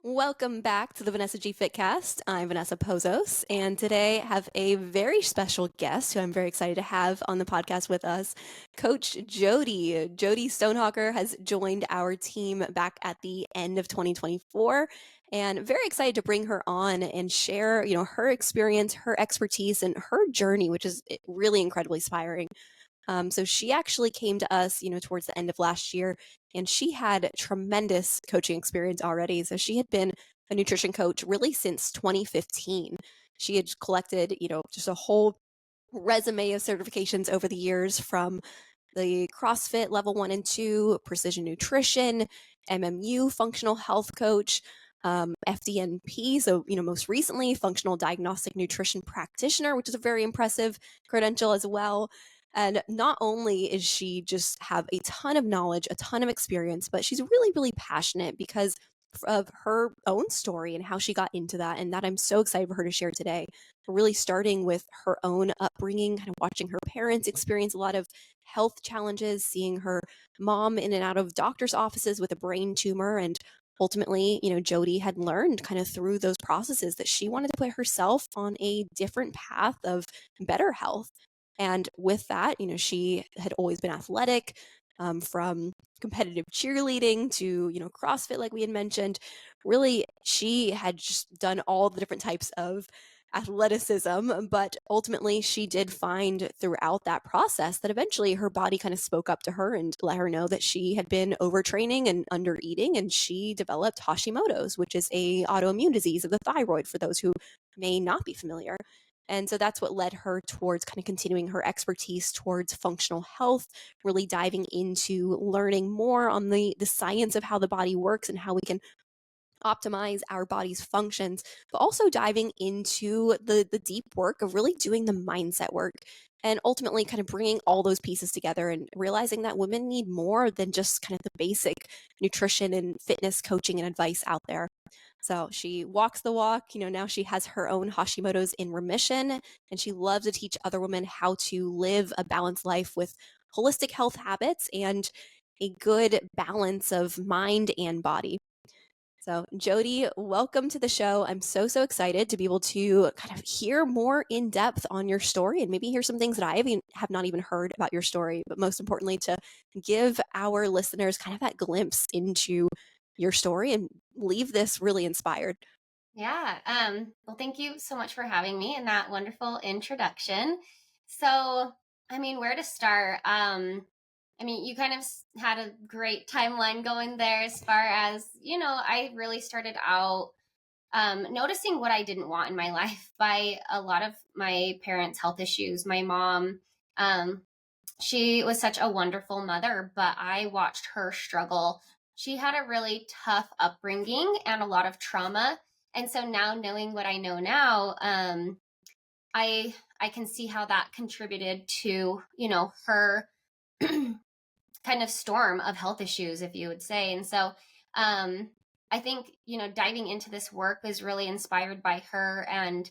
Welcome back to the Vanessa G Fitcast. I'm Vanessa Pozos, and today I have a very special guest who I'm very excited to have on the podcast with us. Coach Jodi Stonehocker has joined our team back at the end of 2024, and very excited to bring her on and share, her experience, her expertise, and her journey, which is really incredibly inspiring. So she actually came to us, towards the end of last year, and she had tremendous coaching experience already. So she had been a nutrition coach really since 2015. She had collected, just a whole resume of certifications over the years from the CrossFit Level 1 and 2, Precision Nutrition, MMU Functional Health Coach, FDN-P, so, most recently, Functional Diagnostic Nutrition Practitioner, which is a very impressive credential as well. And not only is she just have a ton of knowledge, a ton of experience, but she's really, really passionate because of her own story and how she got into that. And that I'm so excited for her to share today. Really starting with her own upbringing, kind of watching her parents experience a lot of health challenges, seeing her mom in and out of doctor's offices with a brain tumor. And ultimately, Jodi had learned kind of through those processes that she wanted to put herself on a different path of better health. And with that, she had always been athletic, from competitive cheerleading to, CrossFit, like we had mentioned. Really, she had just done all the different types of athleticism, but ultimately she did find throughout that process that eventually her body kind of spoke up to her and let her know that she had been overtraining and undereating, and she developed Hashimoto's, which is a autoimmune disease of the thyroid, for those who may not be familiar. And so that's what led her towards kind of continuing her expertise towards functional health, really diving into learning more on the science of how the body works and how we can optimize our body's functions, but also diving into the deep work of really doing the mindset work and ultimately kind of bringing all those pieces together and realizing that women need more than just kind of the basic nutrition and fitness coaching and advice out there. So she walks the walk. Now she has her own Hashimoto's in remission, and she loves to teach other women how to live a balanced life with holistic health habits and a good balance of mind and body. So, Jodi, welcome to the show. I'm so, so excited to be able to kind of hear more in depth on your story and maybe hear some things that I have not even heard about your story, but most importantly, to give our listeners kind of that glimpse into your story and leave this really inspired. Yeah. Well, thank you so much for having me and that wonderful introduction. So, where to start? You kind of had a great timeline going there as far as, I really started out noticing what I didn't want in my life by a lot of my parents' health issues. My mom, um, she was such a wonderful mother, but I watched her struggle. She had a really tough upbringing and a lot of trauma. And so now knowing what I know now, I can see how that contributed to, her kind of storm of health issues, if you would say. And so I think, diving into this work was really inspired by her and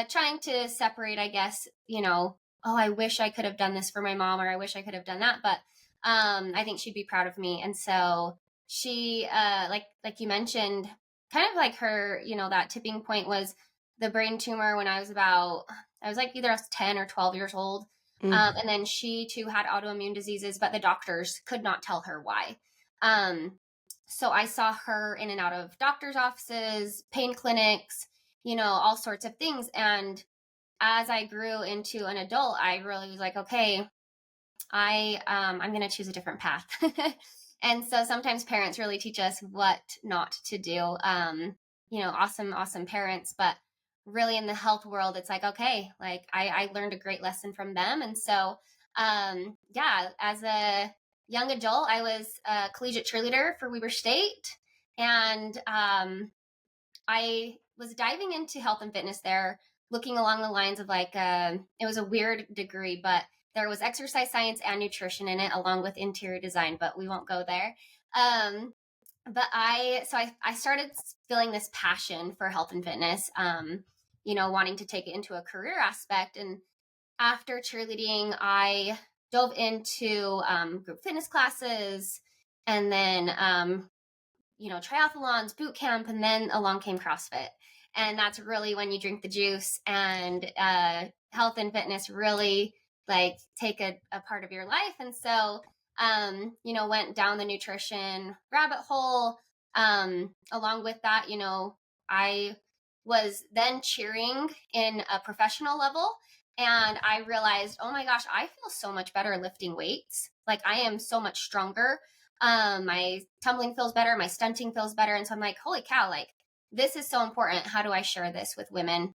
trying to separate, I guess, oh, I wish I could have done this for my mom, or I wish I could have done that. But I think she'd be proud of me. And so she, like you mentioned, kind of like her, that tipping point was the brain tumor when I was like either 10 or 12 years old. And then she too had autoimmune diseases, but the doctors could not tell her why. So I saw her in and out of doctors' offices, pain clinics, all sorts of things. And as I grew into an adult, I really was like, okay, I'm going to choose a different path. And so sometimes parents really teach us what not to do. Awesome parents, but really in the health world, it's like, okay, like I learned a great lesson from them. And so, as a young adult, I was a collegiate cheerleader for Weber State. And I was diving into health and fitness there, looking along the lines of it was a weird degree, but there was exercise science and nutrition in it, along with interior design, but we won't go there. I started feeling this passion for health and fitness, wanting to take it into a career aspect. And after cheerleading, I dove into group fitness classes, and then triathlons, boot camp, and then along came CrossFit. And that's really when you drink the juice, and health and fitness really like take a part of your life. And so, went down the nutrition rabbit hole. Along with that, I was then cheering in a professional level. And I realized, oh my gosh, I feel so much better lifting weights. Like I am so much stronger. My tumbling feels better, my stunting feels better. And so I'm like, holy cow, like this is so important. How do I share this with women?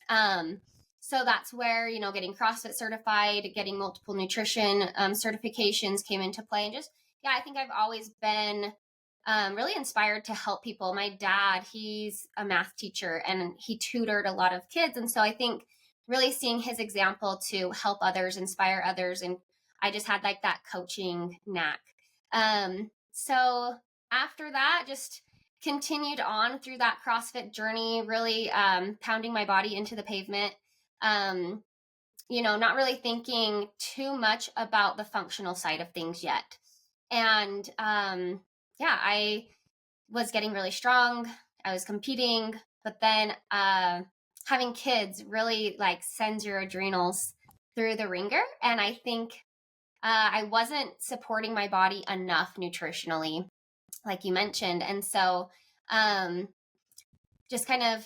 So that's where, getting CrossFit certified, getting multiple nutrition certifications came into play. And just, yeah, I think I've always been really inspired to help people. My dad, he's a math teacher and he tutored a lot of kids. And so I think really seeing his example to help others, inspire others. And I just had like that coaching knack. So after that, just continued on through that CrossFit journey, really pounding my body into the pavement. Not really thinking too much about the functional side of things yet. And I was getting really strong. I was competing, but then having kids really like sends your adrenals through the ringer. And I think I wasn't supporting my body enough nutritionally, like you mentioned. And so just kind of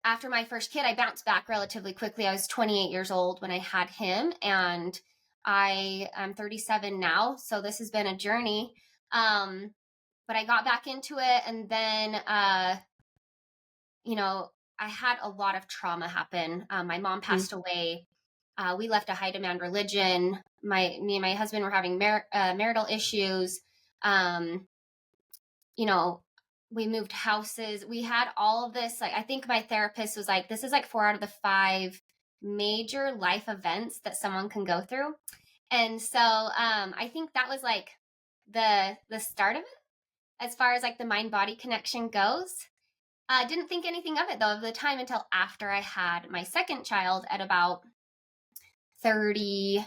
after my first kid, I bounced back relatively quickly. I was 28 years old when I had him, and I am 37 now. So this has been a journey. But I got back into it, and then, I had a lot of trauma happen. My mom passed away. We left a high demand religion. Me and my husband were having marital issues. We moved houses. We had all of this. Like, I think my therapist was like, this is like 4 out of the 5 major life events that someone can go through. And so I think that was like the start of it as far as like the mind body connection goes. I didn't think anything of it though at the time until after I had my second child at about 32.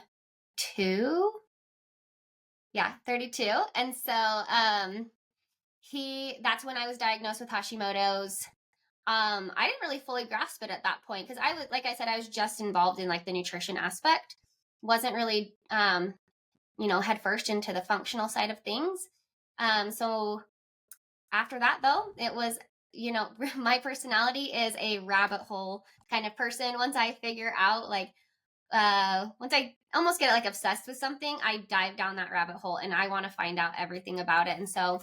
Yeah, 32. And so that's when I was diagnosed with Hashimoto's. I didn't really fully grasp it at that point because I was, like I said, I was just involved in like the nutrition aspect. Wasn't really head first into the functional side of things. So after that though, it was, my personality is a rabbit hole kind of person. Once I figure out like once I almost get like obsessed with something, I dive down that rabbit hole and I want to find out everything about it. And so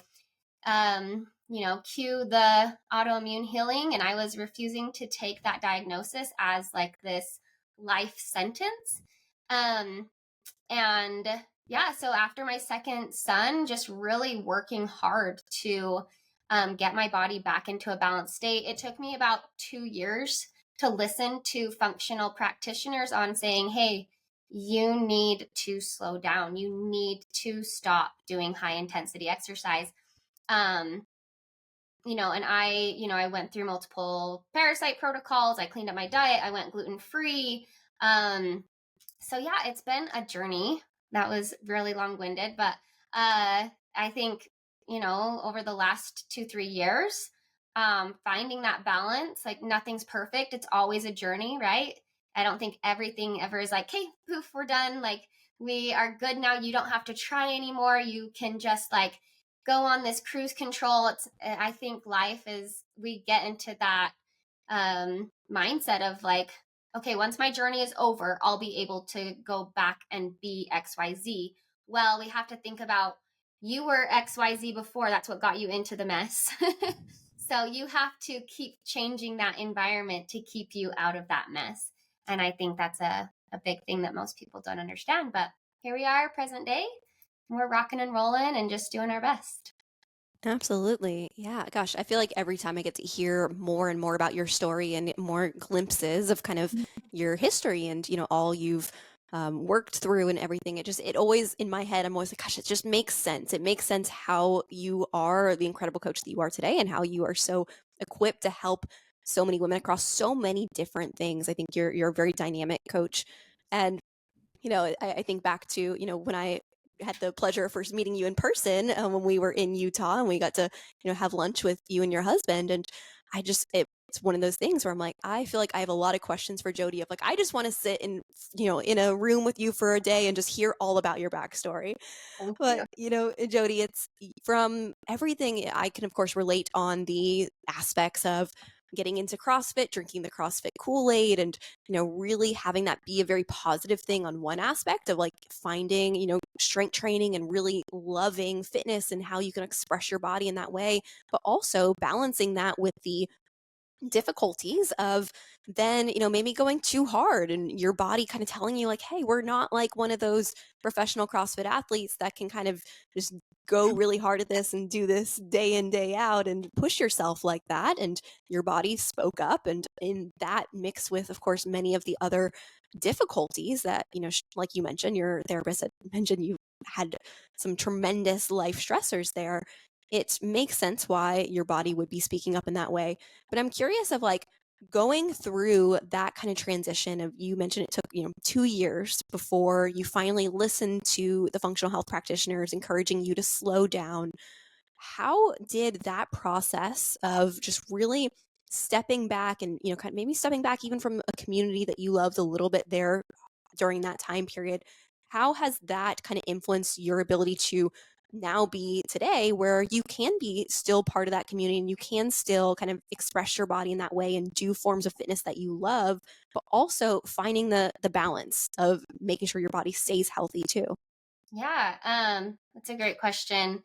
cue the autoimmune healing, and I was refusing to take that diagnosis as like this life sentence. And yeah, so after my second son, just really working hard to get my body back into a balanced state. It took me about 2 years to listen to functional practitioners on saying, hey, you need to slow down. You need to stop doing high intensity exercise. And I went through multiple parasite protocols. I cleaned up my diet. I went gluten-free. So yeah, it's been a journey that was really long-winded, but I think, over the last 2-3 years, finding that balance, like nothing's perfect. It's always a journey, right? I don't think everything ever is like, hey, poof, we're done. Like we are good now. You don't have to try anymore. You can just like go on this cruise control. I think life is, we get into that mindset of like, okay, once my journey is over, I'll be able to go back and be XYZ. Well, we have to think about, you were XYZ before. That's what got you into the mess. So you have to keep changing that environment to keep you out of that mess. And I think that's a big thing that most people don't understand. But here we are, present day. We're rocking and rolling and just doing our best. Absolutely. Yeah. Gosh, I feel like every time I get to hear more and more about your story and more glimpses of kind of your history and, all you've worked through and everything, it always in my head, I'm always like, gosh, it just makes sense. It makes sense how you are the incredible coach that you are today and how you are so equipped to help so many women across so many different things. I think you're a very dynamic coach. And, I think back to, when I had the pleasure of first meeting you in person when we were in Utah, and we got to, have lunch with you and your husband. And it's one of those things where I'm like, I feel like I have a lot of questions for Jodi of like, I just want to sit in a room with you for a day and just hear all about your backstory. Thank you. But, Jodi, it's from everything I can, of course, relate on the aspects of getting into CrossFit, drinking the CrossFit Kool-Aid, and, really having that be a very positive thing on one aspect of like finding, strength training and really loving fitness and how you can express your body in that way, but also balancing that with the difficulties of then, maybe going too hard and your body kind of telling you like, hey, we're not like one of those professional CrossFit athletes that can kind of just go really hard at this and do this day in, day out and push yourself like that. And your body spoke up. And in that mix with, of course, many of the other difficulties that, like you mentioned, your therapist had mentioned you had some tremendous life stressors there. It makes sense why your body would be speaking up in that way. But I'm curious of like going through that kind of transition of, you mentioned it took, 2 years before you finally listened to the functional health practitioners encouraging you to slow down. How did that process of just really stepping back and, kind of maybe stepping back even from a community that you loved a little bit there during that time period, how has that kind of influenced your ability to now be today where you can be still part of that community and you can still kind of express your body in that way and do forms of fitness that you love, but also finding the balance of making sure your body stays healthy too? Yeah, that's a great question.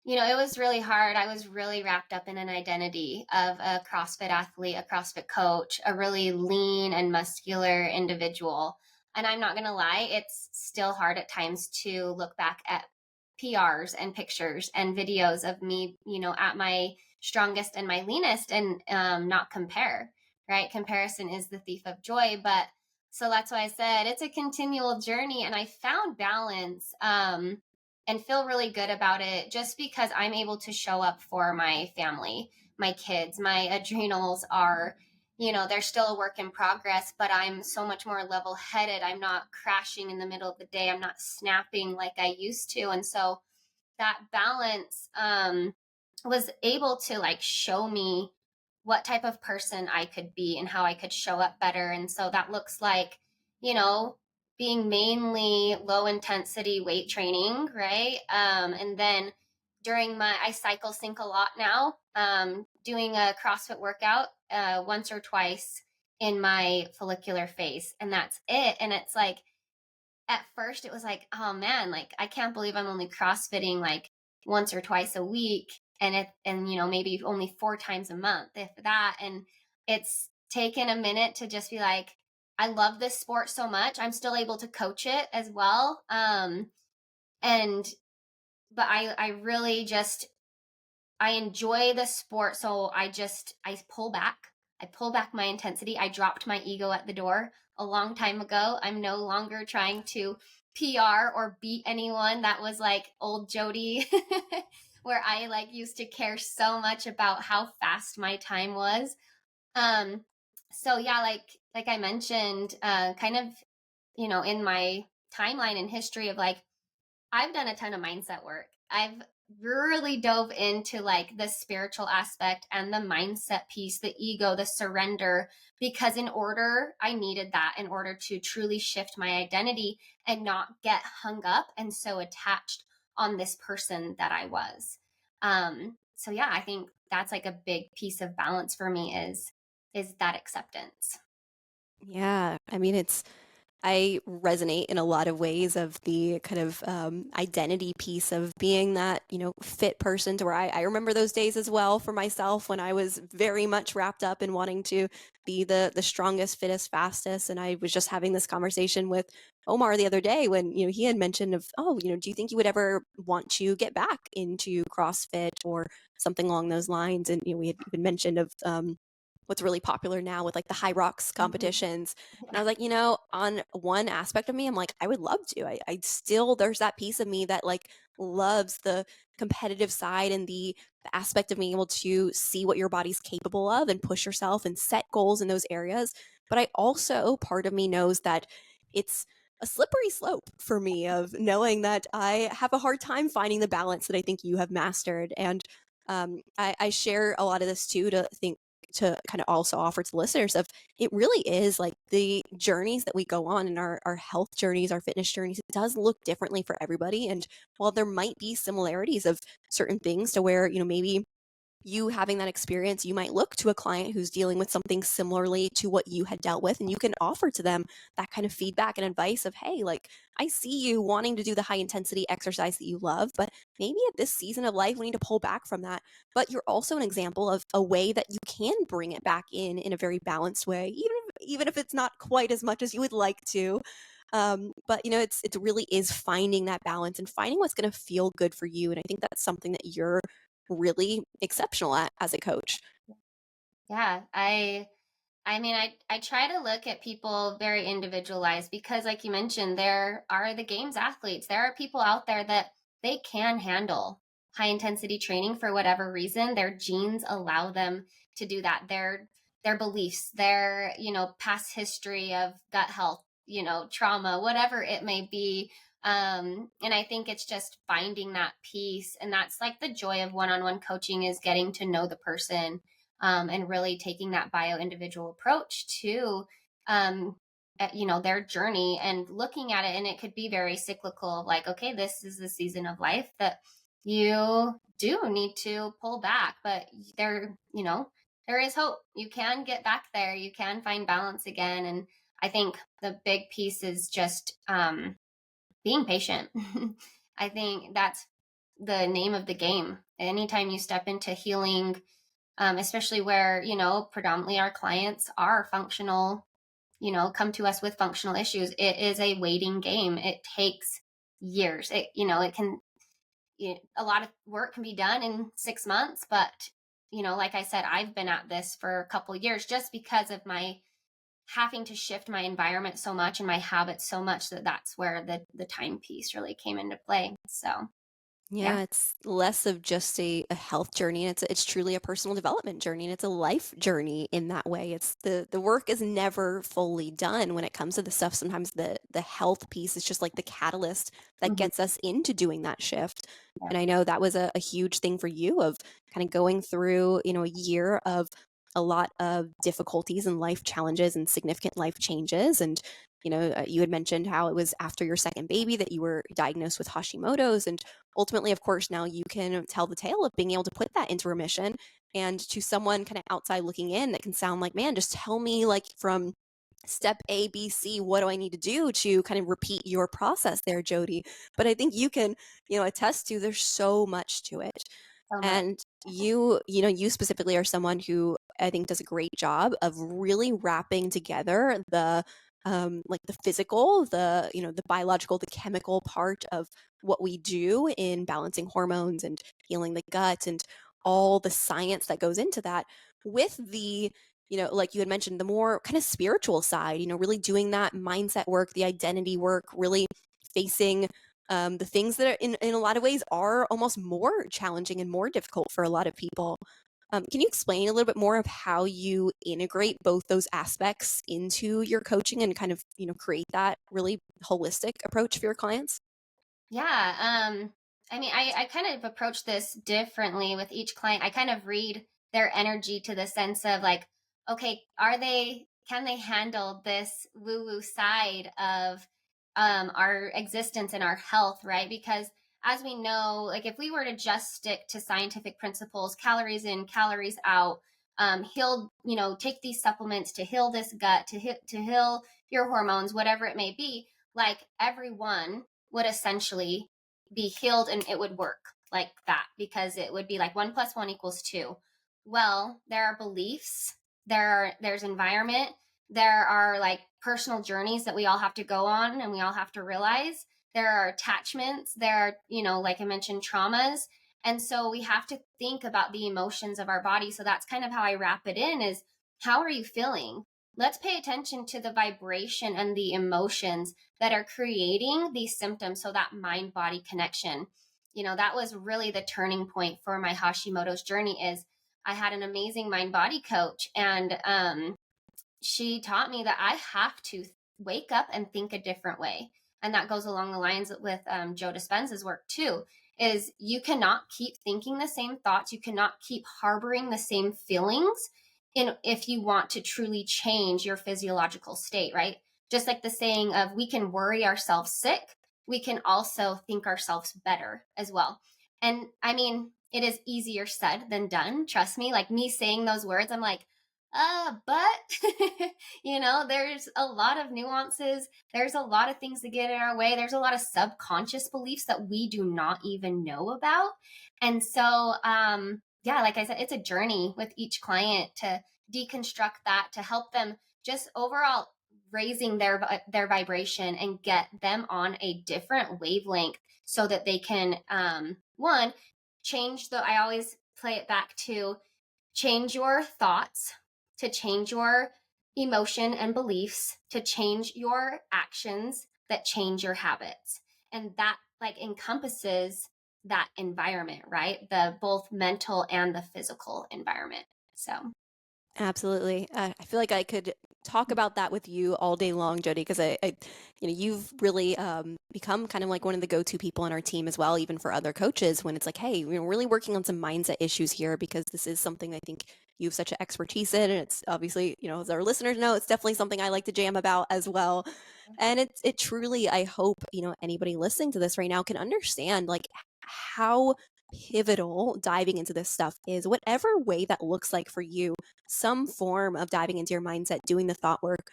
It was really hard. I was really wrapped up in an identity of a CrossFit athlete, a CrossFit coach, a really lean and muscular individual. And I'm not going to lie, it's still hard at times to look back at PRs and pictures and videos of me, at my strongest and my leanest and not compare, right? Comparison is the thief of joy. But so that's why I said it's a continual journey. And I found balance. And feel really good about it just because I'm able to show up for my family, my kids. My adrenals are, they're still a work in progress, but I'm so much more level headed. I'm not crashing in the middle of the day. I'm not snapping like I used to. And so that balance was able to like show me what type of person I could be and how I could show up better. And so that looks like, you know, being mainly low intensity weight training, right? And then I cycle sync a lot now, doing a CrossFit workout once or twice in my follicular phase, and that's it. And it's like, at first it was like, oh man, like I can't believe I'm only CrossFitting like once or twice a week, and maybe only 4 times a month, if that. And it's taken a minute to just be like, I love this sport so much. I'm still able to coach it as well. And but I really just I enjoy the sport, so I pull back. I pull back my intensity. I dropped my ego at the door a long time ago. I'm no longer trying to PR or beat anyone. That was like old Jodi, where I like used to care so much about how fast my time was. Um, so yeah, like I mentioned, kind of, in my timeline and history of like I've done a ton of mindset work. I've really dove into like the spiritual aspect and the mindset piece, the ego, the surrender, because I needed that in order to truly shift my identity and not get hung up and so attached on this person that I was. So yeah, I think that's like a big piece of balance for me is that acceptance. Yeah, I mean, I resonate in a lot of ways of the kind of identity piece of being that, fit person to where I remember those days as well for myself when I was very much wrapped up in wanting to be the strongest, fittest, fastest. And I was just having this conversation with Omar the other day when, he had mentioned of, oh, do you think you would ever want to get back into CrossFit or something along those lines? And, we had even mentioned of, what's really popular now with like the high rocks Mhm. competitions. And I Yeah. was like, on one aspect of me, I'm like, I would love to. I still, there's that piece of me that like loves the competitive side and the aspect of being able to see what your body's capable of and push yourself and set goals in those areas. But I also, part of me knows that it's a slippery slope for me of knowing that I have a hard time finding the balance that I think you have mastered. And I share a lot of this too to kind of also offer to listeners of it really is like the journeys that we go on in our health journeys, our fitness journeys, it does look differently for everybody. And while there might be similarities of certain things to where, maybe you having that experience, you might look to a client who's dealing with something similarly to what you had dealt with, and you can offer to them that kind of feedback and advice of, hey, like, I see you wanting to do the high intensity exercise that you love, but maybe at this season of life, we need to pull back from that. But you're also an example of a way that you can bring it back in a very balanced way, even if it's not quite as much as you would like to. But it really is finding that balance and finding what's going to feel good for you. And I think that's something that you're really exceptional at as a coach. Yeah, I mean, I try to look at people very individualized because, like you mentioned, there are the games athletes. There are people out there that they can handle high intensity training for whatever reason. Their genes allow them to do that. Their beliefs, their past history of gut health, trauma, whatever it may be. And I think it's just finding that piece, and that's like the joy of one-on-one coaching is getting to know the person, and really taking that bio individual approach to their journey and looking at it. And it could be very cyclical, like, okay, this is the season of life that you do need to pull back, but there is hope. You can get back there, you can find balance again. And I think the big piece is just being patient. I think that's the name of the game. Anytime you step into healing, especially where, predominantly our clients are functional, come to us with functional issues. It is a waiting game. It takes years. A lot of work can be done in 6 months, but, like I said, I've been at this for a couple of years just because of my having to shift my environment so much and my habits so much that's where the time piece really came into play. So, Yeah, yeah. it's less of just a health journey. It's truly a personal development journey, and it's a life journey in that way. It's the work is never fully done when it comes to the stuff. Sometimes the health piece is just like the catalyst that Mhm. gets us into doing that shift. Yeah. And I know that was a huge thing for you of kind of going through, a year of a lot of difficulties and life challenges and significant life changes. And you had mentioned how it was after your second baby that you were diagnosed with Hashimoto's, and ultimately, of course, now you can tell the tale of being able to put that into remission. And to someone kind of outside looking in, that can sound like, man, just tell me like from step A, B, C, what do I need to do to kind of repeat your process there, Jodi? But I think you can, attest to there's so much to it. So much. And you specifically are someone who I think does a great job of really wrapping together the like the physical, the biological, the chemical part of what we do in balancing hormones and healing the gut and all the science that goes into that with the like you had mentioned, the more kind of spiritual side, really doing that mindset work, the identity work, really facing the things that are in a lot of ways are almost more challenging and more difficult for a lot of people. Can you explain a little bit more of how you integrate both those aspects into your coaching and kind of, create that really holistic approach for your clients? Yeah. I mean, I kind of approach this differently with each client. I kind of read their energy to the sense of like, okay, can they handle this woo woo side of our existence and our health, right? Because as we know, like if we were to just stick to scientific principles, calories in, calories out, heal, take these supplements to heal this gut, to heal your hormones, whatever it may be, like everyone would essentially be healed and it would work like that because it would be like 1 + 1 = 2. Well, there are beliefs, there's environment, there are like personal journeys that we all have to go on and we all have to realize. There are attachments, there are, like I mentioned, traumas. And so we have to think about the emotions of our body. So that's kind of how I wrap it in is how are you feeling? Let's pay attention to the vibration and the emotions that are creating these symptoms. So that mind body connection, that was really the turning point for my Hashimoto's journey is I had an amazing mind body coach, and she taught me that I have to wake up and think a different way. And that goes along the lines with Joe Dispenza's work too, is you cannot keep thinking the same thoughts. You cannot keep harboring the same feelings if you want to truly change your physiological state, right? Just like the saying of we can worry ourselves sick, we can also think ourselves better as well. And I mean, it is easier said than done. Trust me, like me saying those words, I'm like, but there's a lot of nuances. There's a lot of things that get in our way. There's a lot of subconscious beliefs that we do not even know about. And so, yeah, like I said, it's a journey with each client to deconstruct that, to help them just overall raising their vibration and get them on a different wavelength so that they can, one, change I always play it back to change your thoughts, to change your emotion and beliefs, to change your actions that change your habits. And that like encompasses that environment, right? The both mental and the physical environment. So Absolutely. I feel like I could talk about that with you all day long, Jodi, because you've really become kind of like one of the go-to people on our team as well, even for other coaches when it's like, hey, we're really working on some mindset issues here because this is something I think you have such an expertise in. And it's obviously, as our listeners know, it's definitely something I like to jam about as well. And it truly, I hope, anybody listening to this right now can understand like how pivotal diving into this stuff is, whatever way that looks like for you, some form of diving into your mindset, doing the thought work.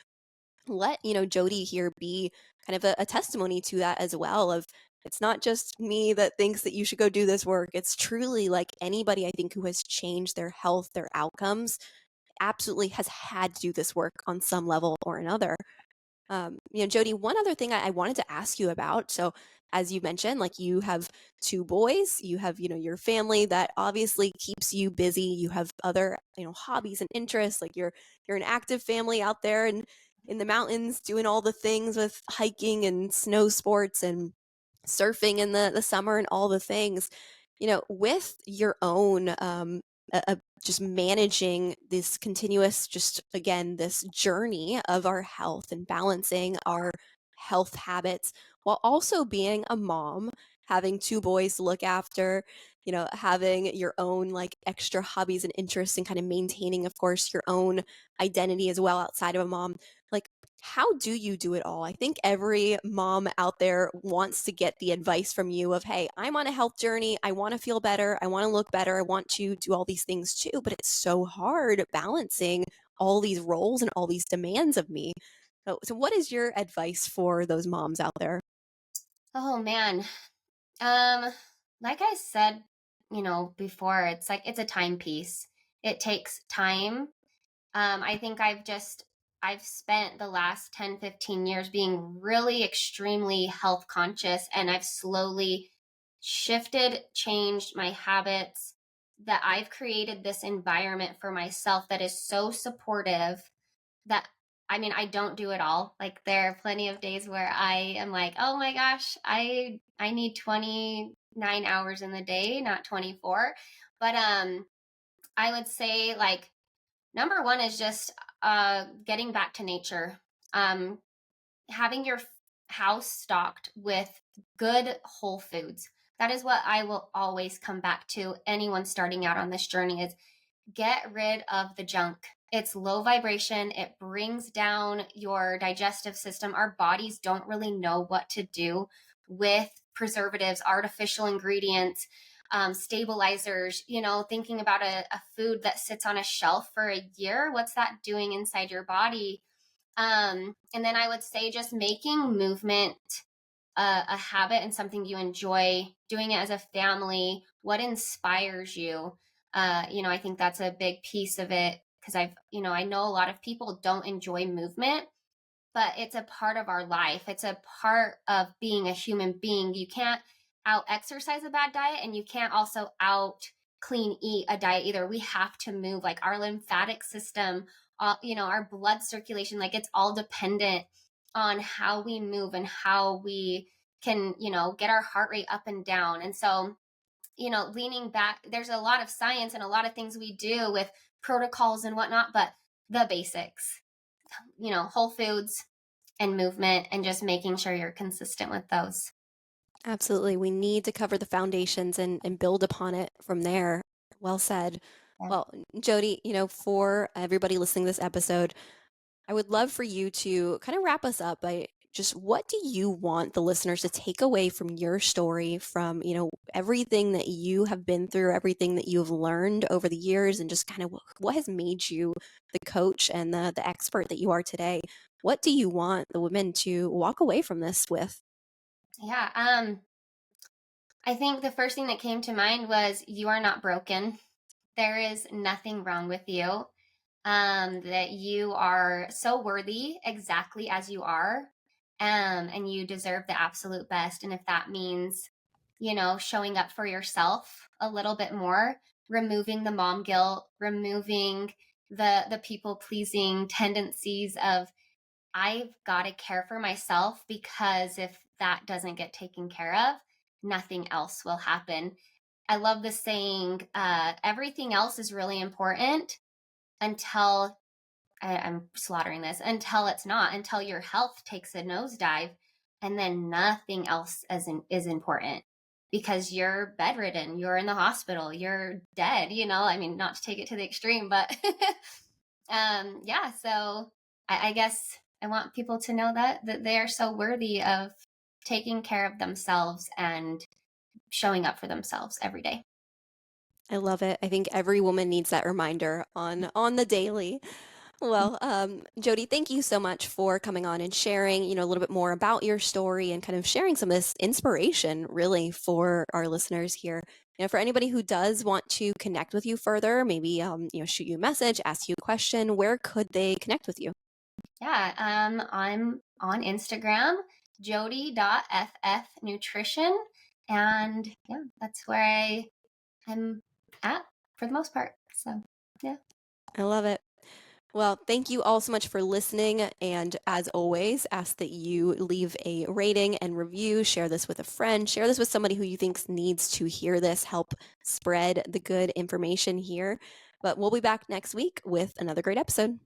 Let, Jodi here be kind of a testimony to that as well of it's not just me that thinks that you should go do this work. It's truly like anybody I think who has changed their health, their outcomes, absolutely has had to do this work on some level or another. Jodi, one other thing I wanted to ask you about. So, as you mentioned, like you have two boys, you have, your family that obviously keeps you busy. You have other, hobbies and interests. Like you're an active family out there and in the mountains doing all the things with hiking and snow sports and surfing in the summer and all the things. With your own just managing this continuous, just again, this journey of our health and balancing our health habits while also being a mom, having two boys to look after, having your own like extra hobbies and interests and kind of maintaining, of course, your own identity as well outside of a mom. Like, how do you do it all? I think every mom out there wants to get the advice from you of, hey, I'm on a health journey. I want to feel better. I want to look better. I want to do all these things too. But it's so hard balancing all these roles and all these demands of me. So what is your advice for those moms out there? oh man. Um, like I said, before, it's like it's a timepiece. It takes time. I think I've spent the last 10, 15 years being really extremely health conscious, and I've slowly shifted, changed my habits, that I've created this environment for myself that is so supportive that I mean, I don't do it all. Like there are plenty of days where I am like, "Oh my gosh, I need 29 hours in the day, not 24." But I would say like number one is just getting back to nature. Um Having your house stocked with good whole foods. That is what I will always come back to anyone starting out on this journey is get rid of the junk. It's low vibration. It brings down your digestive system. Our bodies don't really know what to do with preservatives, artificial ingredients, stabilizers. Thinking about a food that sits on a shelf for a year, what's that doing inside your body? And then I would say just making movement a habit and something you enjoy, doing it as a family, what inspires you. I think that's a big piece of it because I know a lot of people don't enjoy movement, but it's a part of our life. It's a part of being a human being. You can't out exercise a bad diet and you can't also out clean eat a diet either. We have to move like our lymphatic system, our blood circulation, like it's all dependent on how we move and how we can, get our heart rate up and down. And so, leaning back, there's a lot of science and a lot of things we do with protocols and whatnot, but the basics, whole foods, and movement, and just making sure you're consistent with those. Absolutely. We need to cover the foundations and build upon it from there. Well said. Yeah. Well, Jodi, for everybody listening to this episode, I would love for you to kind of wrap us up by just what do you want the listeners to take away from your story, from, everything that you have been through, everything that you've learned over the years, and just kind of what has made you the coach and the expert that you are today? What do you want the women to walk away from this with? Yeah. I think the first thing that came to mind was you are not broken. There is nothing wrong with you. That you are so worthy exactly as you are. And you deserve the absolute best. And if that means, showing up for yourself a little bit more, removing the mom guilt, removing the people pleasing tendencies of I've got to care for myself, because if that doesn't get taken care of, nothing else will happen. I love the saying, everything else is really important until I'm slaughtering this, until it's not, until your health takes a nosedive, and then nothing else is important, because you're bedridden, you're in the hospital, you're dead, I mean, not to take it to the extreme, but yeah, so I guess I want people to know that they are so worthy of taking care of themselves and showing up for themselves every day. I love it. I think every woman needs that reminder on the daily. Well, Jodi, thank you so much for coming on and sharing, a little bit more about your story and kind of sharing some of this inspiration really for our listeners here. For anybody who does want to connect with you further, maybe, shoot you a message, ask you a question, where could they connect with you? Yeah, I'm on Instagram, jodi.ffnutrition. And yeah, that's where I'm at for the most part. So, yeah. I love it. Well, thank you all so much for listening. And as always, ask that you leave a rating and review, share this with a friend, share this with somebody who you think needs to hear this, help spread the good information here. But we'll be back next week with another great episode.